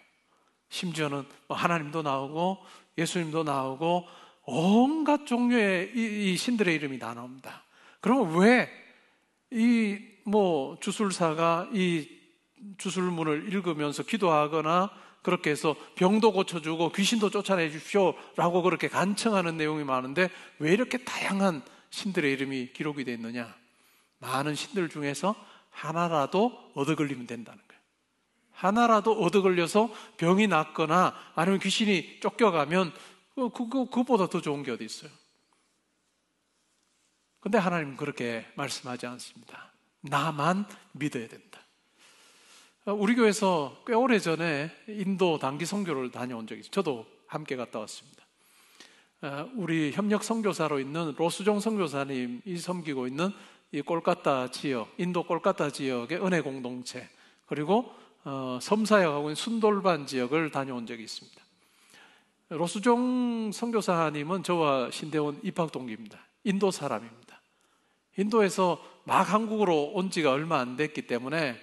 심지어는 하나님도 나오고 예수님도 나오고 온갖 종류의 이 신들의 이름이 다 나옵니다. 그러면 왜 이 주술사가 이 주술문을 읽으면서 기도하거나 그렇게 해서 병도 고쳐주고 귀신도 쫓아내 주십시오 라고 그렇게 간청하는 내용이 많은데 왜 이렇게 다양한 신들의 이름이 기록이 되어 있느냐? 많은 신들 중에서 하나라도 얻어걸리면 된다는 거예요. 하나라도 얻어걸려서 병이 낫거나 아니면 귀신이 쫓겨가면 그거보다 더 좋은 게 어디 있어요? 근데 하나님은 그렇게 말씀하지 않습니다. 나만 믿어야 된다. 우리 교회에서 꽤 오래전에 인도 단기 선교를 다녀온 적이 있어요. 저도 함께 갔다 왔습니다. 우리 협력 선교사로 있는 로스종 선교사님이 섬기고 있는 이 콜카타 지역, 인도 콜카타 지역의 은혜 공동체, 그리고 섬사역하고 있는 순돌반 지역을 다녀온 적이 있습니다. 로스종 선교사님은 저와 신대원 입학 동기입니다. 인도 사람입니다. 인도에서 막 한국으로 온 지가 얼마 안 됐기 때문에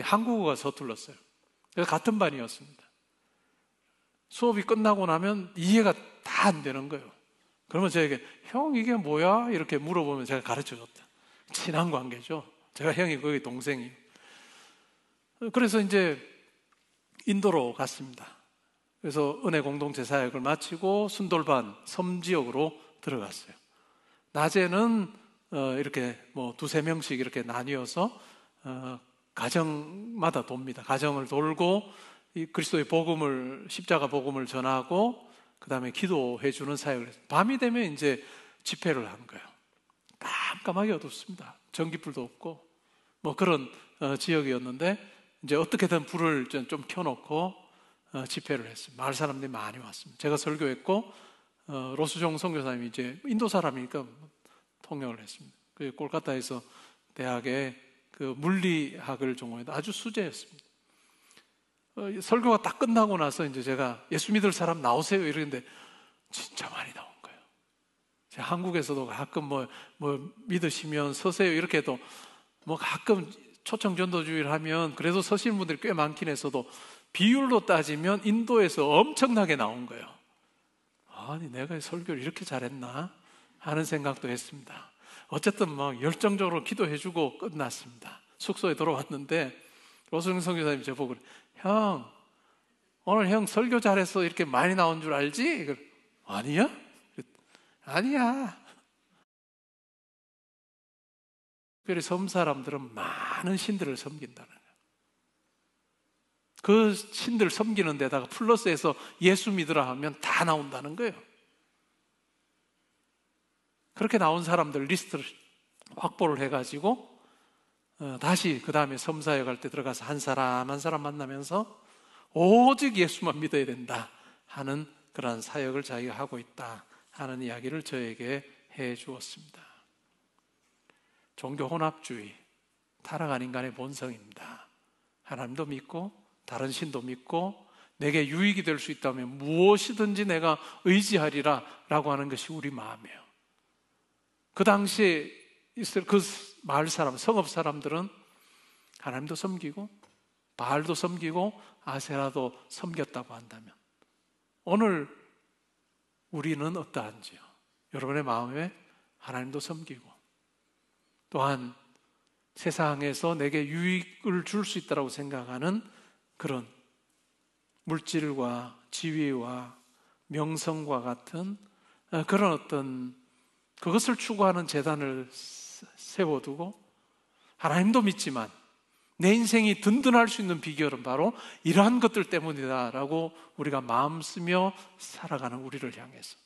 한국어가 서툴렀어요. 그래서 같은 반이었습니다. 수업이 끝나고 나면 이해가 다 안 되는 거예요. 그러면 저에게 형 이게 뭐야? 이렇게 물어보면 제가 가르쳐줬다. 친한 관계죠. 제가 형이 거기 동생이에요. 그래서 이제 인도로 갔습니다. 그래서 은혜 공동체 사역을 마치고 순돌반 섬지역으로 들어갔어요. 낮에는 이렇게 뭐 두세 명씩 이렇게 나뉘어서 가정마다 돕니다. 가정을 돌고 이 그리스도의 복음을, 십자가 복음을 전하고 그 다음에 기도해 주는 사역을 했어요. 밤이 되면 이제 집회를 한 거예요. 깜깜하게 어둡습니다. 전기불도 없고 뭐 그런 지역이었는데 이제 어떻게든 불을 좀 켜놓고 집회를 했어요. 마을 사람들이 많이 왔습니다. 제가 설교했고 로스종 선교사님이 이제 인도 사람이니까 통역을 했습니다. 그 콜카타에서 대학에 그 물리학을 전공했다. 아주 수제였습니다. 설교가 딱 끝나고 나서 이제 제가 예수 믿을 사람 나오세요 이러는데 진짜 많이 나온 거예요. 제가 한국에서도 가끔 뭐 믿으시면 서세요 이렇게 해도 뭐 가끔 초청 전도주의를 하면 그래도 서시는 분들이 꽤 많긴 했어도 비율로 따지면 인도에서 엄청나게 나온 거예요. 아니 내가 설교를 이렇게 잘했나 하는 생각도 했습니다. 어쨌든 막 열정적으로 기도해주고 끝났습니다. 숙소에 돌아왔는데 로스종 선교사님이 저보고 형 오늘 형 설교 잘해서 이렇게 많이 나온 줄 알지? 아니야? 아니야. 특별히 섬 사람들은 많은 신들을 섬긴다는 거예요. 그 신들 섬기는 데다가 플러스해서 예수 믿으라 하면 다 나온다는 거예요. 그렇게 나온 사람들 리스트를 확보를 해가지고 다시 그 다음에 섬사역 할 때 들어가서 한 사람 한 사람 만나면서 오직 예수만 믿어야 된다 하는 그런 사역을 자기가 하고 있다 하는 이야기를 저에게 해 주었습니다. 종교 혼합주의, 타락한 인간의 본성입니다. 하나님도 믿고 다른 신도 믿고 내게 유익이 될 수 있다면 무엇이든지 내가 의지하리라 라고 하는 것이 우리 마음이에요. 그 당시에 있을 그 마을 사람, 성읍 사람들은 하나님도 섬기고 바알도 섬기고 아세라도 섬겼다고 한다면 오늘 우리는 어떠한지요? 여러분의 마음에 하나님도 섬기고 또한 세상에서 내게 유익을 줄 수 있다고 생각하는 그런 물질과 지위와 명성과 같은 그런 어떤 그것을 추구하는 재단을 세워두고 하나님도 믿지만 내 인생이 든든할 수 있는 비결은 바로 이러한 것들 때문이다라고 우리가 마음 쓰며 살아가는 우리를 향해서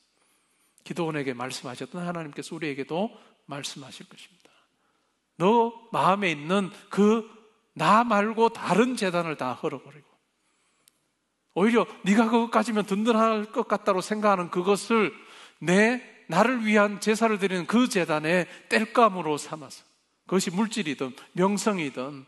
기도원에게 말씀하셨던 하나님께서 우리에게도 말씀하실 것입니다. 너 마음에 있는 그 나 말고 다른 재단을 다 헐어버리고 오히려 네가 그것 가지면 든든할 것 같다고 생각하는 그것을 나를 위한 제사를 드리는 그 재단의 땔감으로 삼아서 그것이 물질이든 명성이든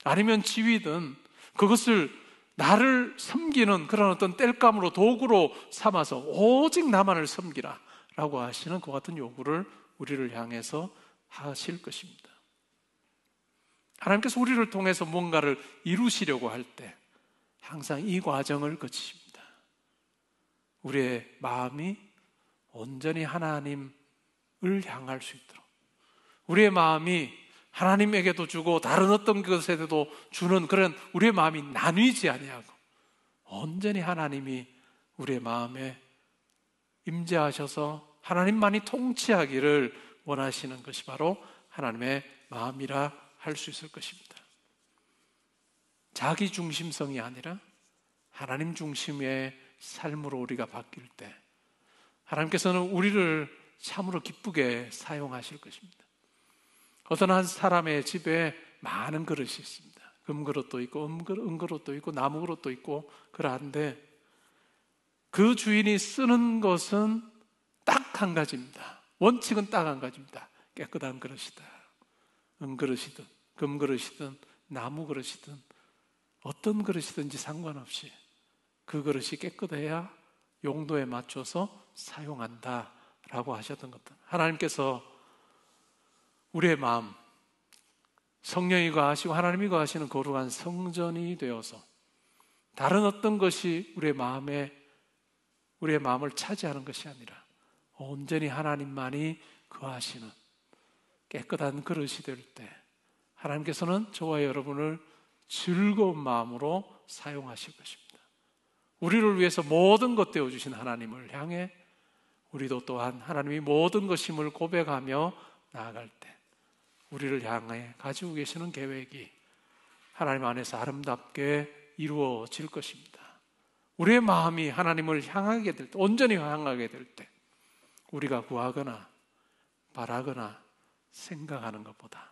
아니면 지위든 그것을 나를 섬기는 그런 어떤 땔감으로 도구로 삼아서 오직 나만을 섬기라 라고 하시는 그 같은 요구를 우리를 향해서 하실 것입니다. 하나님께서 우리를 통해서 뭔가를 이루시려고 할 때 항상 이 과정을 거치십니다. 우리의 마음이 온전히 하나님을 향할 수 있도록 우리의 마음이 하나님에게도 주고 다른 어떤 것에도 주는 그런 우리의 마음이 나뉘지 아니하고 온전히 하나님이 우리의 마음에 임재하셔서 하나님만이 통치하기를 원하시는 것이 바로 하나님의 마음이라 할 수 있을 것입니다. 자기 중심성이 아니라 하나님 중심의 삶으로 우리가 바뀔 때 하나님께서는 우리를 참으로 기쁘게 사용하실 것입니다. 어떤 한 사람의 집에 많은 그릇이 있습니다. 금그릇도 있고 은그릇도 있고 나무그릇도 있고 그러한데 그 주인이 쓰는 것은 딱 한 가지입니다. 원칙은 딱 한 가지입니다. 깨끗한 그릇이다. 은그릇이든 금그릇이든 나무그릇이든 어떤 그릇이든지 상관없이 그 그릇이 깨끗해야 용도에 맞춰서 사용한다라고 하셨던 것들. 하나님께서 우리의 마음, 성령이 거하시고 하나님이 거하시는 거룩한 성전이 되어서 다른 어떤 것이 우리의 마음을 차지하는 것이 아니라 온전히 하나님만이 거하시는 깨끗한 그릇이 될 때 하나님께서는 저와 여러분을 즐거운 마음으로 사용하실 것입니다. 우리를 위해서 모든 것 되어주신 하나님을 향해 우리도 또한 하나님이 모든 것임을 고백하며 나아갈 때 우리를 향해 가지고 계시는 계획이 하나님 안에서 아름답게 이루어질 것입니다. 우리의 마음이 하나님을 향하게 될 때, 온전히 향하게 될 때 우리가 구하거나 바라거나 생각하는 것보다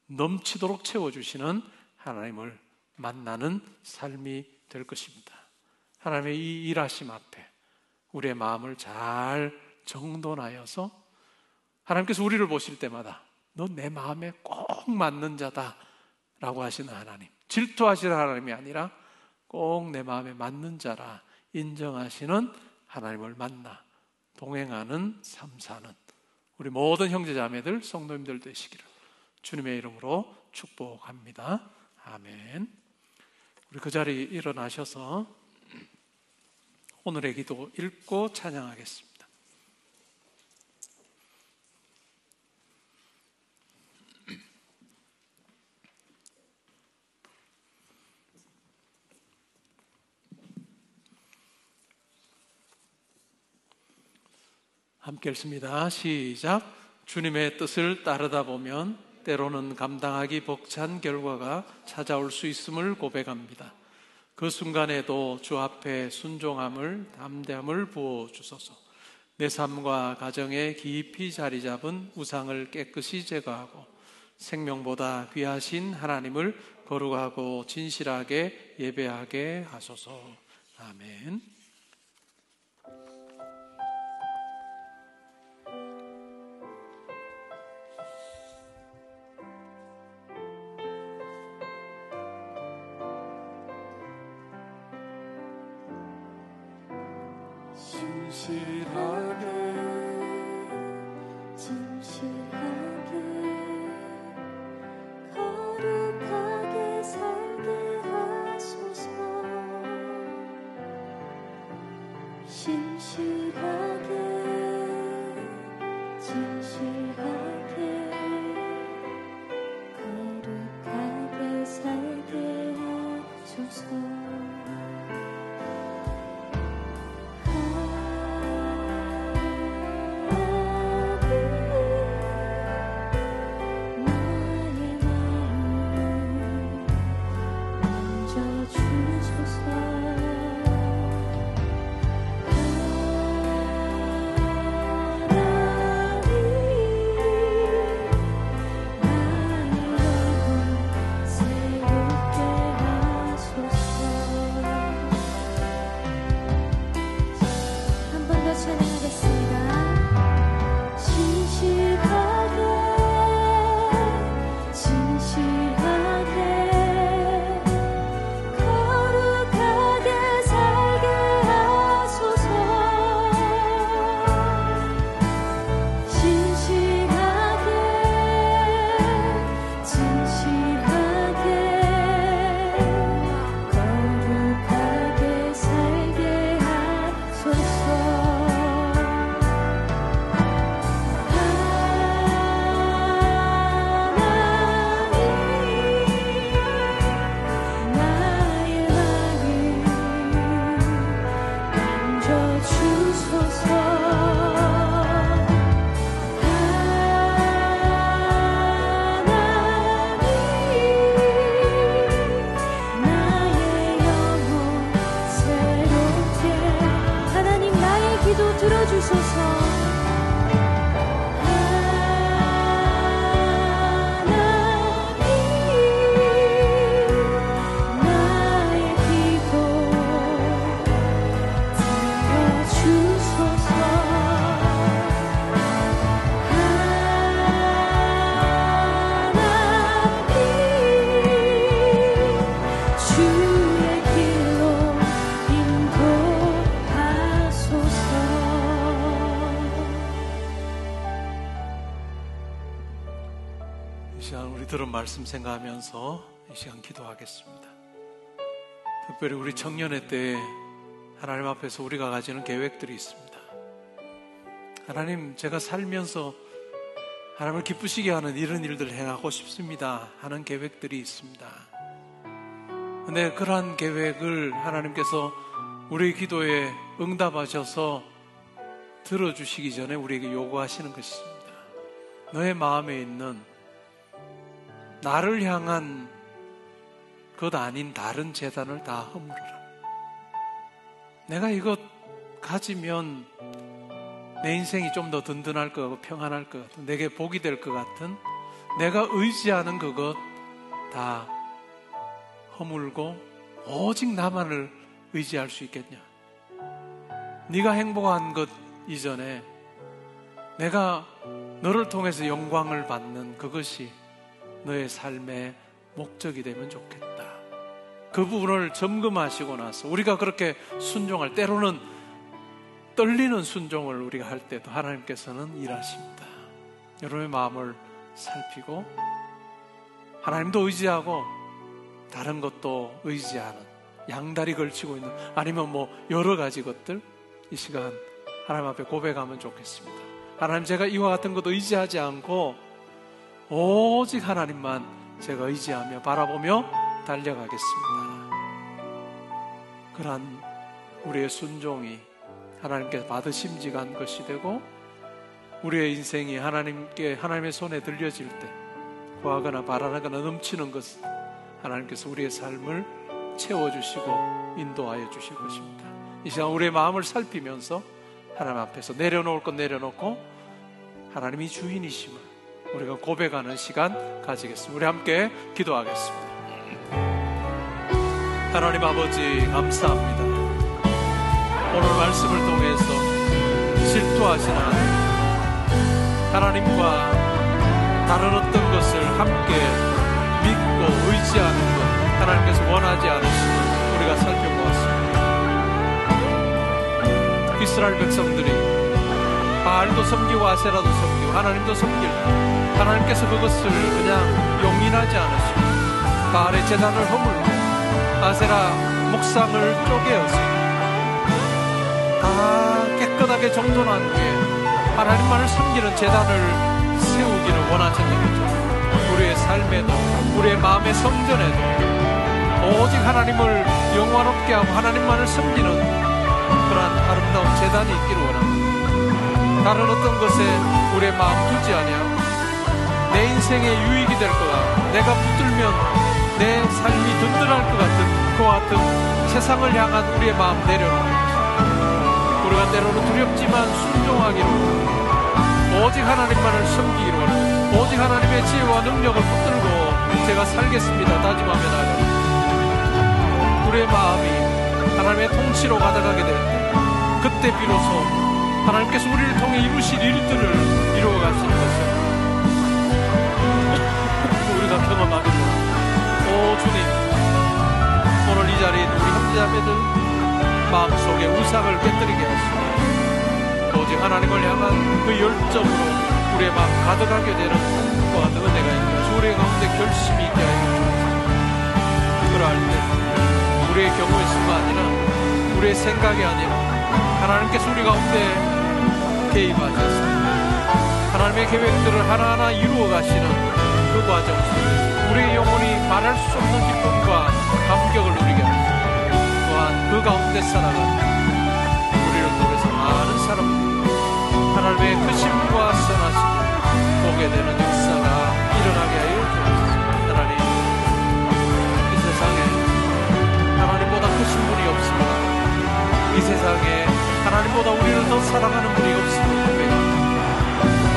넘치도록 채워주시는 하나님을 만나는 삶이 될 것입니다. 하나님의 이 일하심 앞에 우리의 마음을 잘 정돈하여서 하나님께서 우리를 보실 때마다 너 내 마음에 꼭 맞는 자다 라고 하시는 하나님, 질투하시는 하나님이 아니라 꼭 내 마음에 맞는 자라 인정하시는 하나님을 만나 동행하는 삶 사는 우리 모든 형제자매들, 성도님들 되시기를 주님의 이름으로 축복합니다. 아멘. 우리 그 자리 일어나셔서 오늘의 기도 읽고 찬양하겠습니다. 함께 읽습니다. 시작. 주님의 뜻을 따르다 보면 때로는 감당하기 벅찬 결과가 찾아올 수 있음을 고백합니다. 그 순간에도 주 앞에 순종함을, 담대함을 부어주소서. 내 삶과 가정에 깊이 자리 잡은 우상을 깨끗이 제거하고 생명보다 귀하신 하나님을 거룩하고 진실하게 예배하게 하소서. 아멘. 진실하게 거룩하게 살게 하소서. 진실하게 거룩하게 살게 하소서. 들은 말씀 생각하면서 이 시간 기도하겠습니다. 특별히 우리 청년의 때에 하나님 앞에서 우리가 가지는 계획들이 있습니다. 하나님, 제가 살면서 하나님을 기쁘시게 하는 이런 일들을 행하고 싶습니다 하는 계획들이 있습니다. 근데 그러한 계획을 하나님께서 우리의 기도에 응답하셔서 들어주시기 전에 우리에게 요구하시는 것입니다. 너의 마음에 있는 나를 향한 것 아닌 다른 재단을 다 허물어라. 내가 이것 가지면 내 인생이 좀 더 든든할 것 같고 평안할 것 같고 내게 복이 될 것 같은 내가 의지하는 그것 다 허물고 오직 나만을 의지할 수 있겠냐? 네가 행복한 것 이전에 내가 너를 통해서 영광을 받는 그것이 너의 삶의 목적이 되면 좋겠다. 그 부분을 점검하시고 나서 우리가 그렇게 순종할 때로는 떨리는 순종을 우리가 할 때도 하나님께서는 일하십니다. 여러분의 마음을 살피고 하나님도 의지하고 다른 것도 의지하는 양다리 걸치고 있는 아니면 뭐 여러 가지 것들 이 시간 하나님 앞에 고백하면 좋겠습니다. 하나님 제가 이와 같은 것도 의지하지 않고 오직 하나님만 제가 의지하며 바라보며 달려가겠습니다. 그러한 우리의 순종이 하나님께 받으심직한 것이 되고 우리의 인생이 하나님의 손에 들려질 때 구하거나 바라거나 넘치는 것 하나님께서 우리의 삶을 채워주시고 인도하여 주실 것입니다. 이 시간 우리의 마음을 살피면서 하나님 앞에서 내려놓을 것 내려놓고 하나님이 주인이심을 우리가 고백하는 시간 가지겠습니다. 우리 함께 기도하겠습니다. 하나님 아버지 감사합니다. 오늘 말씀을 통해서 질투하시는 하나님과 다른 어떤 것을 함께 믿고 의지하는 것 하나님께서 원하지 않으시는 우리가 살펴보았습니다. 이스라엘 백성들이 바알도 섬기고 아세라도 섬기고 하나님도 섬길 하나님께서 그것을 그냥 용인하지 않으시고 바알의 제단을 허물고 아세라 목상을 쪼개어서 다 깨끗하게 정돈한 후에 하나님만을 섬기는 제단을 세우기를 원하셨는 거죠. 우리의 삶에도 우리의 마음의 성전에도 오직 하나님을 영화롭게 하고 하나님만을 섬기는 그러한 아름다운 제단이 있기를 원합니다. 다른 어떤 것에 우리의 마음 두지 아니하고 내 인생의 유익이 될 것 같고 내가 붙들면 내 삶이 든든할 것 같은 그와 같은 세상을 향한 우리의 마음 내려놓는 것입니다. 우리가 때로는 두렵지만 순종하기로 오직 하나님만을 섬기기로 하는 오직 하나님의 지혜와 능력을 붙들고 제가 살겠습니다 다짐하며 나아갑니다. 우리의 마음이 하나님의 통치로 가득하게 될 때 그때 비로소 하나님께서 우리를 통해 이루실 일들을 이루어 가시는 것을 우리가 경험하기로 오 주님 오늘 이 자리에 있는 우리 형제자매들 마음속에 우상을 깨뜨리게 하시고 오직 하나님을 향한 그 열정으로 우리의 마음 가득하게 되는 그와 같은 은혜가 있는 것이 우리의 가운데 결심이 있게 하여 주옵소서. 그러할 때 우리의 경우에서가 아니라 우리의 생각이 아니라 하나님께서 우리 가운데 개입하셔서 하나님의 계획들을 하나하나 이루어 가시는 그 과정 속에 우리의 영혼이 말할 수 없는 기쁨과 감격을 누리게 하시고 또한 그 가운데 살아가는 우리를 통해서 많은 사람들이 하나님의 크심과 선하심을 보게 되는 역사가 일어나게 하여 주옵소서. 하나님 이 세상에 하나님보다 크신 분이 없습니다. 이 세상에 하나님보다 우리를 더 사랑하는 분이 없습니다.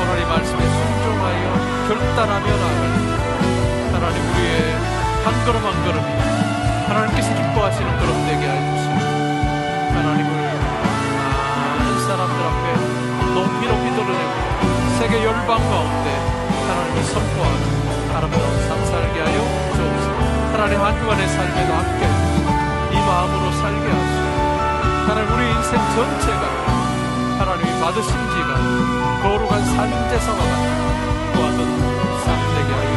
오늘 이 말씀에 순종하여 결단하며 나아갈 하나님 우리의 한 걸음 한 걸음이 하나님께서 기뻐하시는 걸음 되게 해주시고 하나님을 많은 사람들 앞에 높이 높이 드러내고 세계 열방 가운데 하나님을 선포하는 아름다운 삶 살게 하여 주옵소서. 하나님 한 주간의 삶에도 함께 이 마음으로 살게 하시고 하나님 우리 인생 전체가 하나님이 받으심지가 거룩한 산제사와 같은 그와 같은 삶 되게 하여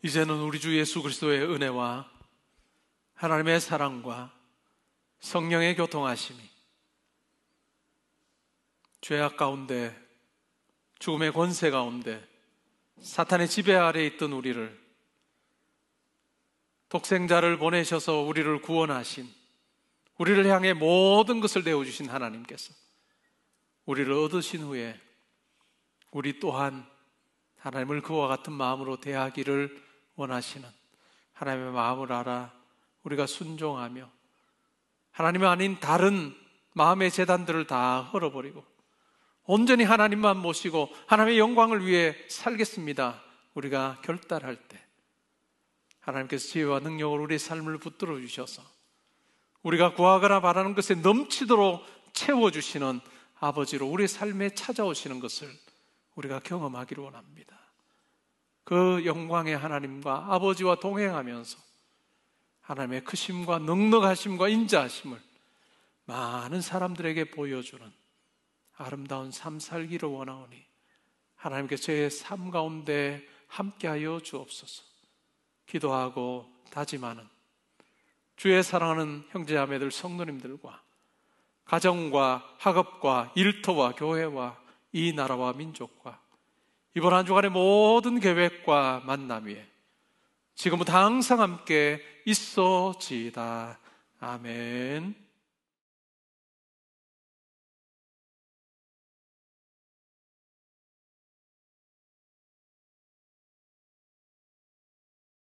이제는 우리 주 예수 그리스도의 은혜와 하나님의 사랑과 성령의 교통하심이 죄악 가운데, 죽음의 권세 가운데, 사탄의 지배 아래에 있던 우리를, 독생자를 보내셔서 우리를 구원하신, 우리를 향해 모든 것을 내어주신 하나님께서 우리를 얻으신 후에 우리 또한 하나님을 그와 같은 마음으로 대하기를 원하시는 하나님의 마음을 알아 우리가 순종하며 하나님이 아닌 다른 마음의 재단들을 다 헐어버리고 온전히 하나님만 모시고 하나님의 영광을 위해 살겠습니다. 우리가 결단할 때 하나님께서 지혜와 능력으로 우리의 삶을 붙들어 주셔서 우리가 구하거나 바라는 것에 넘치도록 채워주시는 아버지로 우리의 삶에 찾아오시는 것을 우리가 경험하기를 원합니다. 그 영광의 하나님과 아버지와 동행하면서 하나님의 크심과 넉넉하심과 인자하심을 많은 사람들에게 보여주는 아름다운 삶 살기를 원하오니 하나님께서 제 삶 가운데 함께하여 주옵소서. 기도하고 다짐하는 주의 사랑하는 형제자매들 성도님들과 가정과 학업과 일터와 교회와 이 나라와 민족과 이번 한 주간의 모든 계획과 만남 위에 지금부터 항상 함께 있어지이다. 아멘.